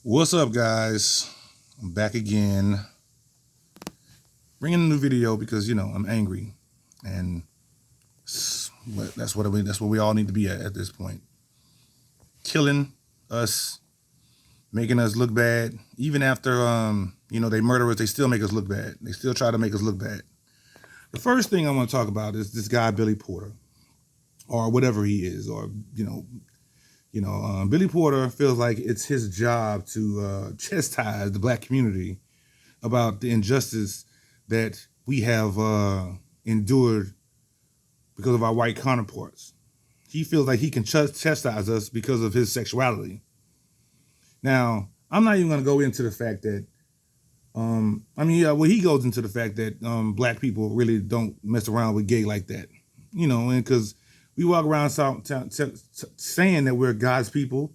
What's up, guys? I'm back again, bringing a new video because I'm angry, and that's what we all need to be at this point. Killing us, making us look bad. Even after they murder us, they still make us look bad. They still try to make us look bad. The first thing I want to talk about is this guy Billy Porter, or whatever he is, or Billy Porter feels like it's his job to chastise the black community about the injustice that we have endured because of our white counterparts. He feels like he can chastise us because of his sexuality. Now, I'm not even going to go into the fact that, he goes into the fact that black people really don't mess around with gay like that, and because we walk around saying that we're God's people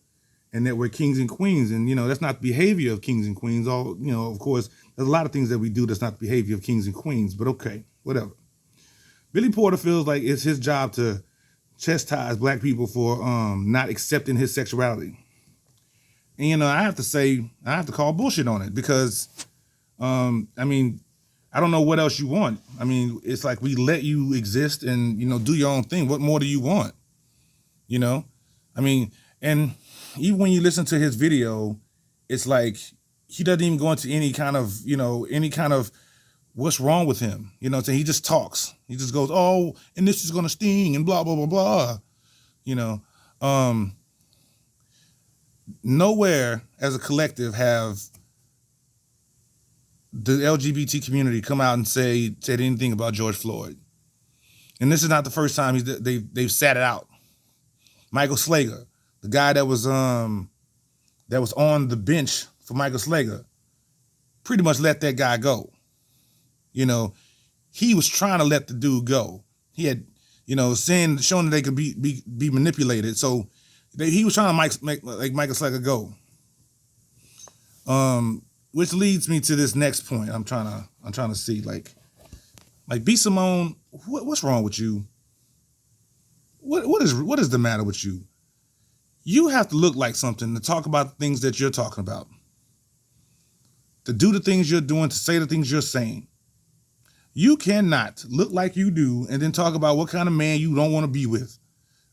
and that we're kings and queens. And, that's not the behavior of kings and queens. Of course, there's a lot of things that we do that's not the behavior of kings and queens, but okay, whatever. Billy Porter feels like it's his job to chastise black people for not accepting his sexuality. And, I have to call bullshit on it because, I don't know what else you want. It's like we let you exist and, do your own thing. What more do you want? And even when you listen to his video, it's like he doesn't even go into any kind of what's wrong with him. So he just talks. He just goes, oh, and this is going to sting and blah, blah, blah, blah. Nowhere as a collective have the LGBT community come out and said anything about George Floyd. And this is not the first time they've sat it out. Michael Slager, the guy that was on the bench for Michael Slager, pretty much let that guy go. He was trying to let the dude go. He had, showing that they could be manipulated. So he was trying to make Michael Slager go. Which leads me to this next point. I'm trying to see like B. Simone, what's wrong with you? What is the matter with you? You have to look like something to talk about the things that you're talking about, to do the things you're doing, to say the things you're saying. You cannot look like you do and then talk about what kind of man you don't want to be with.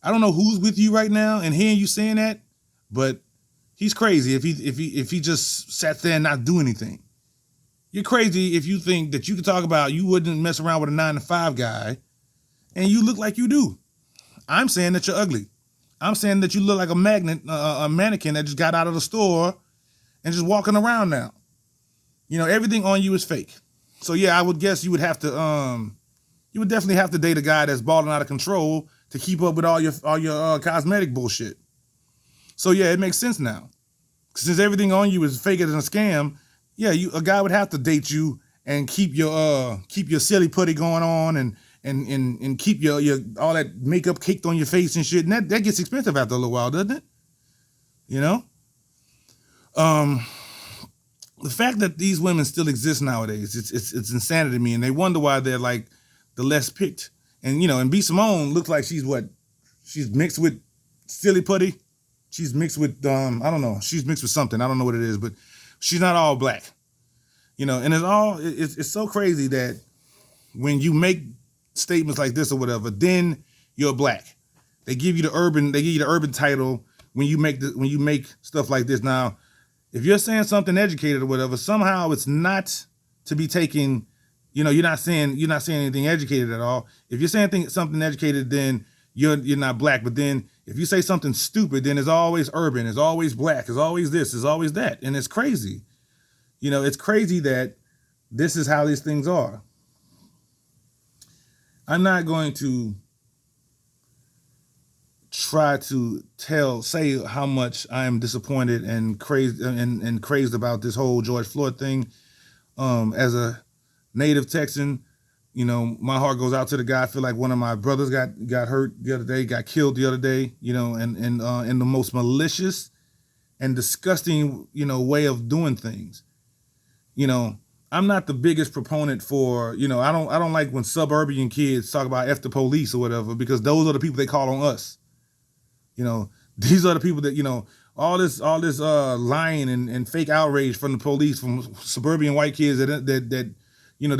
I don't know who's with you right now and hearing you saying that, but he's crazy if he just sat there and not do anything. You're crazy if you think that you could talk about you wouldn't mess around with a 9-to-5 guy and you look like you do. I'm saying that you're ugly. I'm saying that you look like a mannequin that just got out of the store and just walking around now. Everything on you is fake. So yeah, I would guess you would definitely have to date a guy that's balling out of control to keep up with all your cosmetic bullshit. So yeah, it makes sense now. Since everything on you is fake and a scam, yeah, a guy would have to date you and keep your silly putty going on and keep your all that makeup caked on your face and shit. And that gets expensive after a little while, doesn't it? The fact that these women still exist nowadays, it's insanity to me, and they wonder why they're like the less picked. And and B. Simone looks like she's mixed with silly putty. She's mixed with, I don't know. She's mixed with something. I don't know what it is, but she's not all black. And it's so crazy that when you make statements like this or whatever, then you're black. They give you the urban title when you make stuff like this. Now, if you're saying something educated or whatever, somehow it's not to be taken, you're not saying anything educated at all. If you're saying something educated, then you're not black. But then if you say something stupid, then it's always urban, it's always black, it's always this, it's always that. And it's crazy. It's crazy that this is how these things are. I'm not going to try to say how much I am disappointed and crazed about this whole George Floyd thing. As a native Texan, my heart goes out to the guy. I feel like one of my brothers got hurt the other day, got killed the other day, and in the most malicious and disgusting, way of doing things. I'm not the biggest proponent for, I don't like when suburban kids talk about F the police or whatever, because those are the people they call on us. These are the people that, all this lying and fake outrage from the police, from suburban white kids that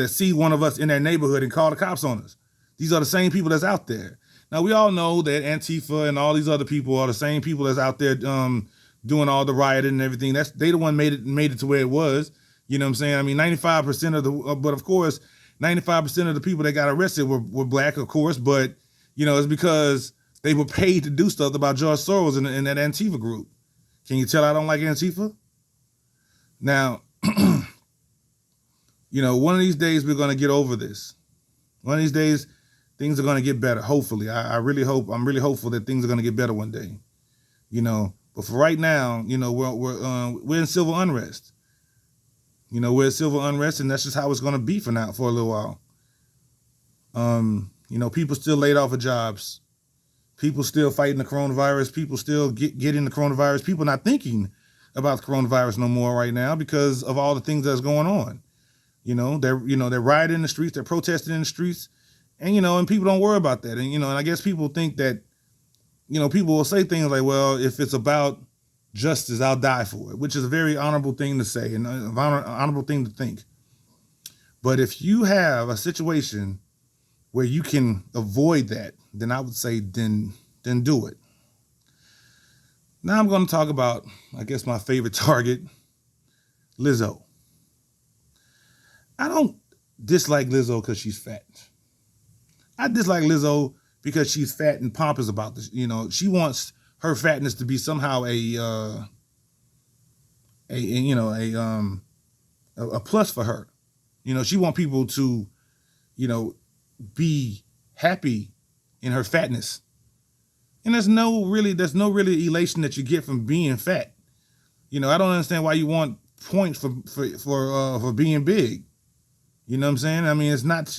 see one of us in their neighborhood and call the cops on us. These are the same people that's out there. Now we all know that Antifa and all these other people are the same people that's out there doing all the rioting and everything. They the one made it to where it was. You know what I'm saying? I mean, 95% of but of course, 95% of the people that got arrested were black, of course, but it's because they were paid to do stuff about George Soros in that Antifa group. Can you tell I don't like Antifa? Now, one of these days we're going to get over this. One of these days, things are going to get better. Hopefully, I'm really hopeful that things are going to get better one day. But for right now, we're in civil unrest. We're in civil unrest, and that's just how it's going to be for a little while. People still laid off of jobs. People still fighting the coronavirus. People still getting the coronavirus. People not thinking about the coronavirus no more right now because of all the things that's going on. They're rioting in the streets. They're protesting in the streets, and and people don't worry about that. And I guess people think that, people will say things like, well, if it's about justice, I'll die for it, which is a very honorable thing to say and an honorable thing to think. But if you have a situation where you can avoid that, then I would say then do it. Now I'm going to talk about, I guess, my favorite target, Lizzo. I don't dislike Lizzo because she's fat. I dislike Lizzo because she's fat and pompous about this. She wants her fatness to be somehow a plus for her. She wants people to, be happy in her fatness. And there's no really elation that you get from being fat. I don't understand why you want points for being big. You know what I'm saying? I mean, it's not,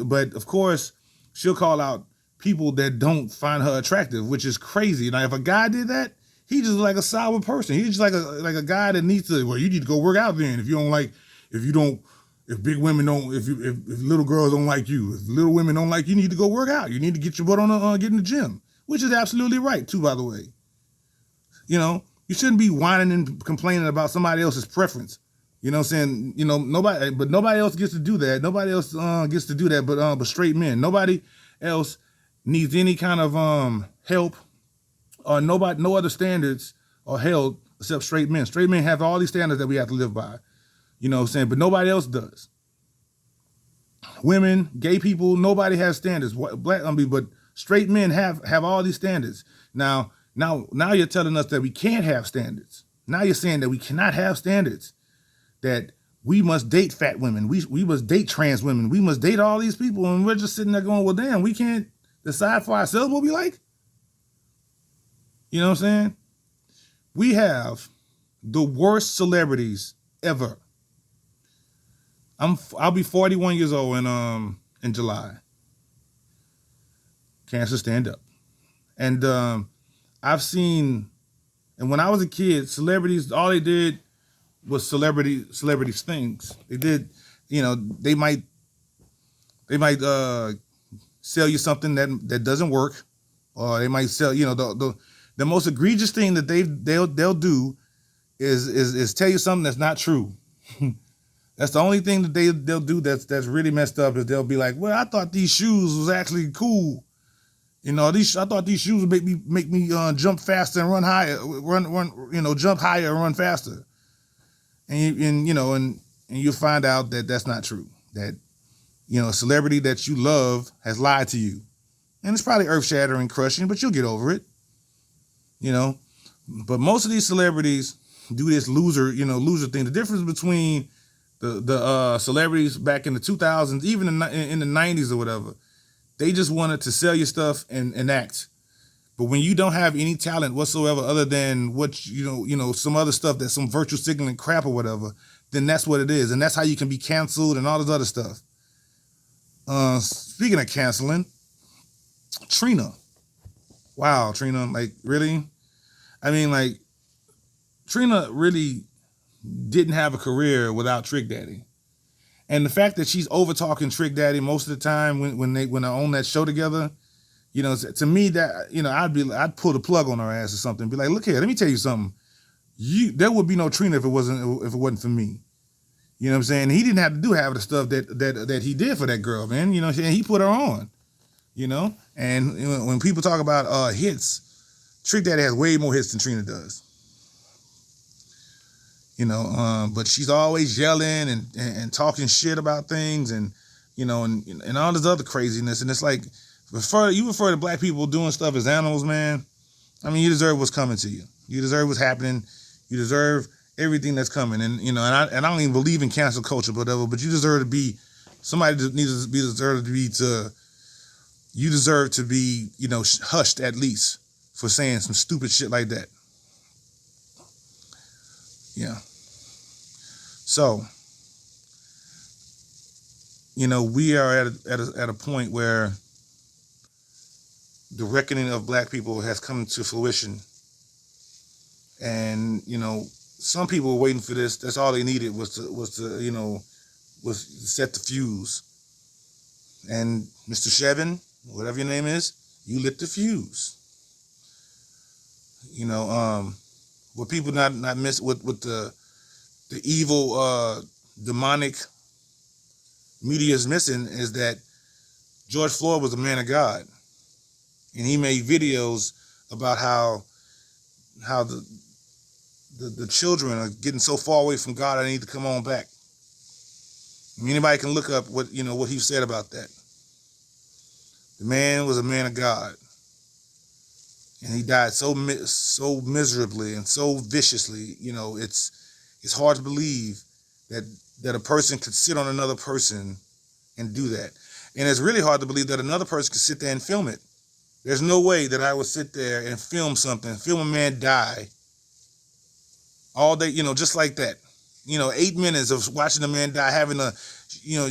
but of course she'll call out people that don't find her attractive, which is crazy. Now, if a guy did that, he's just like a sour person. He's just like a guy that needs to, well, you need to go work out then. If big women don't, if little girls don't like you, if little women don't like you, you need to go work out. You need to get your butt on, get in the gym, which is absolutely right too, by the way. You shouldn't be whining and complaining about somebody else's preference. You know what I'm saying? Nobody else gets to do that. Nobody else gets to do that but straight men. Nobody else needs any kind of help, or no other standards are held except straight men. Straight men have all these standards that we have to live by. You know what I'm saying? But nobody else does. Women, gay people, nobody has standards. But straight men have all these standards. Now you're telling us that we can't have standards. Now you're saying that we cannot have standards. That we must date fat women. We must date trans women. We must date all these people. And we're just sitting there going, well, damn, we can't decide for ourselves what we like? You know what I'm saying? We have the worst celebrities ever. I'll be 41 years old in July. Cancer stand up. And I've seen, and when I was a kid, celebrities, all they did was celebrities things. They did, they might sell you something that doesn't work, or they might sell, the most egregious thing that they'll do is tell you something that's not true. That's the only thing that they'll do that's really messed up, is they'll be like, well, I thought these shoes was actually cool. I thought these shoes would make me jump faster and run higher, jump higher and run faster. And you find out that that's not true. That, a celebrity that you love has lied to you. And it's probably earth-shattering, crushing, but you'll get over it. But most of these celebrities do this loser thing. The difference between the celebrities back in the 2000s, even in the 90s or whatever, they just wanted to sell you stuff and act. But when you don't have any talent whatsoever other than what, some other stuff, that's some virtue signaling crap or whatever, then that's what it is. And that's how you can be canceled and all this other stuff. Speaking of canceling, Trina. Wow, Trina, really? I mean, Trina really didn't have a career without Trick Daddy. And the fact that she's over talking Trick Daddy most of the time when they're on that show together, You know, to me that, you know, I'd pull the plug on her ass or something. Be like, look here, let me tell you something. There would be no Trina if it wasn't for me. You know what I'm saying? He didn't have to do half of the stuff that he did for that girl, man. You know what I'm saying? He put her on. You know, and you know, when people talk about hits, Trick Daddy has way more hits than Trina does. You know, but she's always yelling and talking shit about things, and you know, and all this other craziness. And it's like, you refer to black people doing stuff as animals, man. I mean, you deserve what's coming to you. You deserve what's happening. You deserve everything that's coming. And you know, and I don't even believe in cancel culture, whatever. But you deserve to be somebody that needs to be deserved to be to. You deserve to be, you know, hushed at least for saying some stupid shit like that. Yeah. So, you know, we are at a point where the reckoning of black people has come to fruition. And, you know, some people were waiting for this. That's all they needed was to set the fuse. And Mr. Shevin, whatever your name is, you lit the fuse. You know, what people not miss with the evil demonic media is missing is that George Floyd was a man of God, and he made videos about how the children are getting so far away from God, I need to come on back. I mean, anybody can look up what he said about that. The man was a man of God, and he died so miserably and so viciously. You know, it's hard to believe that a person could sit on another person and do that, and it's really hard to believe that another person could sit there and film it. There's no way that I would sit there and film a man die all day, you know, just like that. You know, 8 minutes of watching a man die,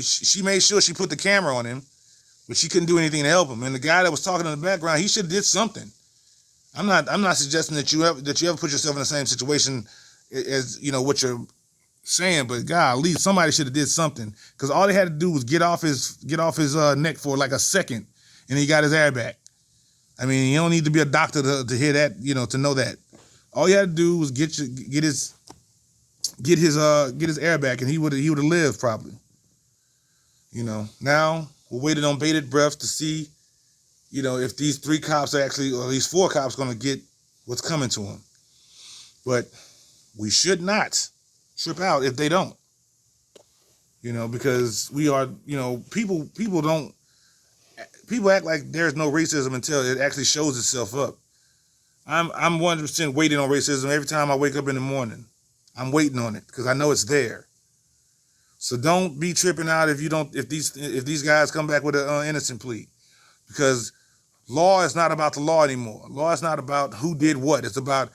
she made sure she put the camera on him, but she couldn't do anything to help him. And the guy that was talking in the background, he should have did something. I'm not suggesting that you ever put yourself in the same situation as, you know, what you're saying, but golly, somebody should have did something, because all they had to do was get off his neck for like a second, and he got his air back. I mean, you don't need to be a doctor to hear that, you know, to know that. All you had to do was get his air back, and he would have lived probably. You know, now we're waiting on bated breath to see, you know, if these 3 cops are actually, or these 4 cops, going to get what's coming to them. But we should not trip out if they don't. You know, because we are, you know, people act like there's no racism until it actually shows itself up. I'm 100% waiting on racism every time I wake up in the morning. I'm waiting on it because I know it's there. So don't be tripping out if these guys come back with an innocent plea, because law is not about the law anymore. Law is not about who did what. It's about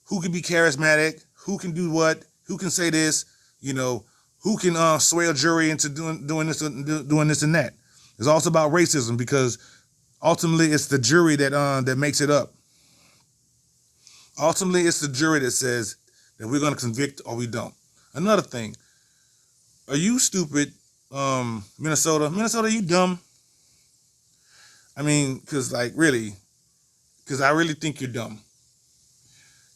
who can be charismatic, who can do what, who can say this, you know, who can sway a jury into doing this and that. It's also about racism, because ultimately it's the jury that makes it up. Ultimately, it's the jury that says that we're going to convict or we don't. Another thing, are you stupid, Minnesota? Minnesota, you dumb? I mean, because I really think you're dumb.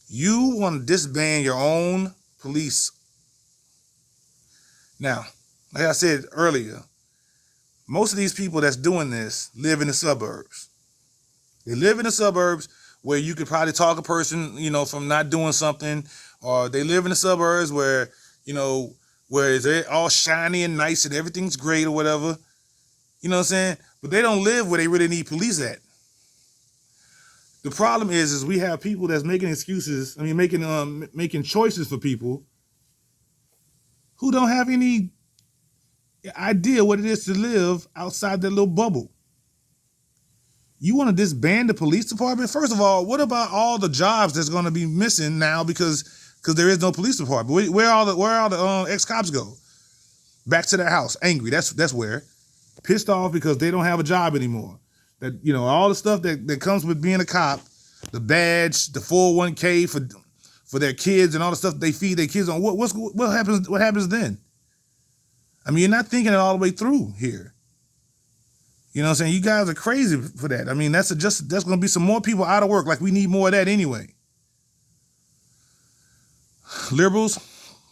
You want to disband your own police. Now, like I said earlier, most of these people that's doing this live in the suburbs. They live in the suburbs where you could probably talk a person, you know, from not doing something, or they live in the suburbs where, you know, where they're all shiny and nice and everything's great or whatever. You know what I'm saying? But they don't live where they really need police at. The problem is we have people that's making excuses. I mean, making choices for people who don't have any idea what it is to live outside their little bubble. You want to disband the police department? First of all, what about all the jobs that's going to be missing now because there is no police department? Where all the ex-cops go? Back to their house, angry. That's where. Pissed off because they don't have a job anymore. That, you know, all the stuff that comes with being a cop, the badge, the 401k for their kids, and all the stuff they feed their kids on. What happens then? I mean, you're not thinking it all the way through here. You know what I'm saying? You guys are crazy for that. I mean, that's going to be some more people out of work. Like, we need more of that anyway. Liberals,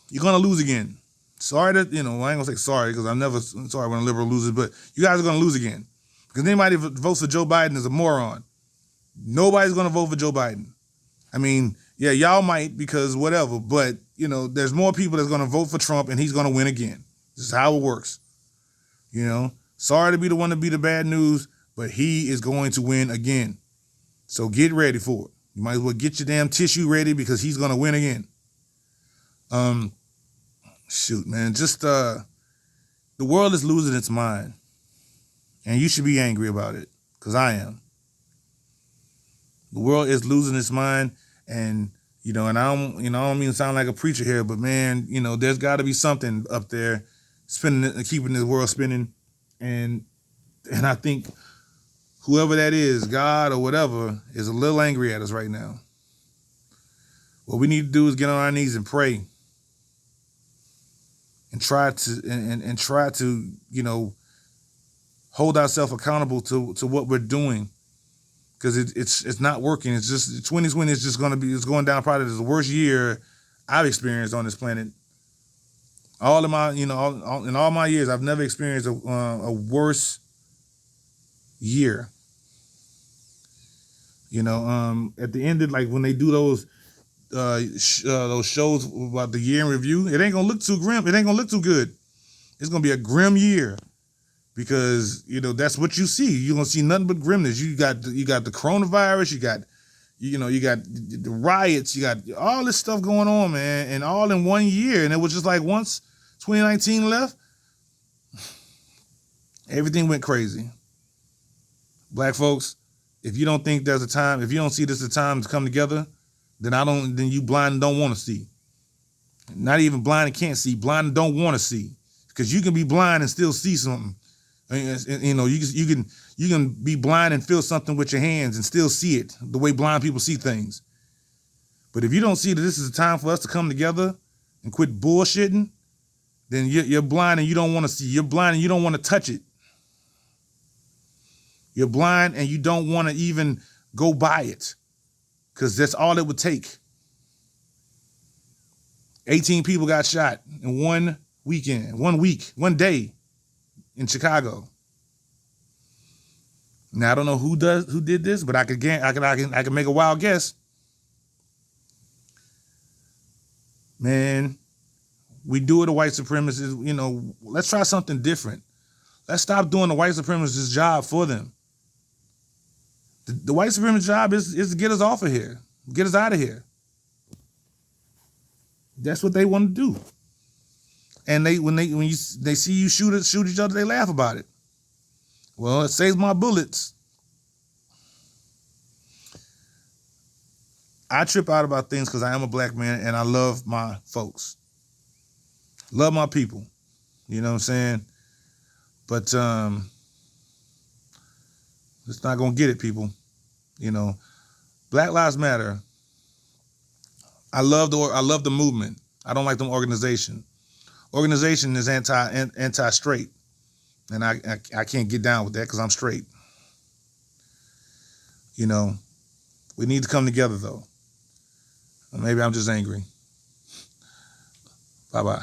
you're going to lose again. Sorry that, I ain't going to say sorry because I'm never sorry when a liberal loses, but you guys are going to lose again. Because anybody who votes for Joe Biden is a moron. Nobody's going to vote for Joe Biden. I mean, yeah, y'all might because whatever, but, there's more people that's going to vote for Trump and he's going to win again. This is how it works. Sorry to be the one to be the bad news, but he is going to win again. So get ready for it. You might as well get your damn tissue ready because he's going to win again. Shoot, man, just the world is losing its mind. And you should be angry about it, because I am. The world is losing its mind, and and I don't mean to sound like a preacher here, but man, there's got to be something up there spinning, keeping this world spinning, and I think whoever that is, God or whatever, is a little angry at us right now. What we need to do is get on our knees and pray, and try to hold ourselves accountable to what we're doing. Because it's not working. It's just 2020 is just it's going down probably as the worst year I've experienced on this planet. All of my, in all my years, I've never experienced a worse year. At the end of, like, when they do those shows about the year in review, it ain't gonna look too grim. It ain't gonna look too good. It's gonna be a grim year. Because, that's what you see. You're going to see nothing but grimness. You got the coronavirus, you got the riots, you got all this stuff going on, man, and all in 1 year. And it was just like once 2019 left, everything went crazy. Black folks, if you don't think there's a time, if you don't see this as a time to come together, then you blind and don't want to see. Not even blind and can't see, blind and don't want to see. Because you can be blind and still see something. You can be blind and feel something with your hands and still see it the way blind people see things. But if you don't see that this is a time for us to come together and quit bullshitting, then you're blind and you don't want to see. You're blind and you don't want to touch it. You're blind and you don't want to even go by it, because that's all it would take. 18 people got shot in 1 weekend, 1 week, 1 day. In Chicago. Now I don't know who did this, but I can make a wild guess. Man, we do it to white supremacists. Let's try something different. Let's stop doing the white supremacists' job for them. The white supremacist job is to get us off of here, get us out of here. That's what they want to do. And when they see you shoot each other, they laugh about it. Well, it saves my bullets. I trip out about things because I am a black man and I love my folks. Love my people. You know what I'm saying? But it's not gonna get it, people. Black Lives Matter. I love the movement. I don't like them organization. Organization is anti-straight, and I can't get down with that because I'm straight. We need to come together though. Maybe I'm just angry. Bye-bye.